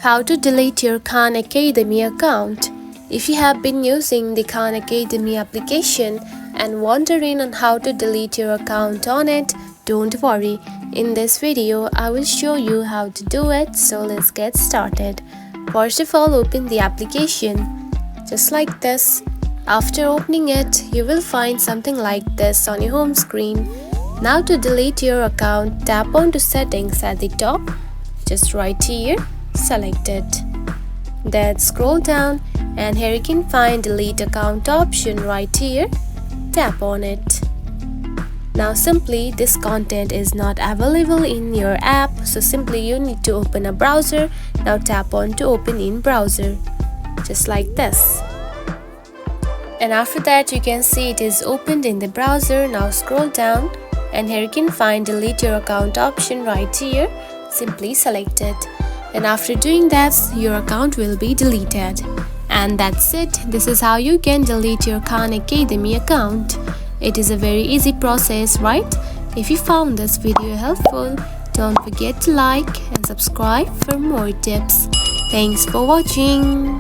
How to delete your Khan Academy account. If you have been using the Khan Academy application and wondering on how to delete your account on it, don't worry. In this video, I will show you how to do it, so let's get started. First of all, open the application, just like this. After opening it, you will find something like this on your home screen. Now to delete your account, tap on to settings at the top, just right here. Select it. Then scroll down and here you can find delete account option right here. Tap on it. Now simply this content is not available in your app, so simply you need to open a browser. Now tap on to open in browser, just like this. And after that you can see it is opened in the browser. Now scroll down and here you can find delete your account option right here. Simply select it. And after doing that, your account will be deleted. And that's it. This is how you can delete your Khan Academy account. It is a very easy process, right? If you found this video helpful, don't forget to like and subscribe for more tips. Thanks for watching.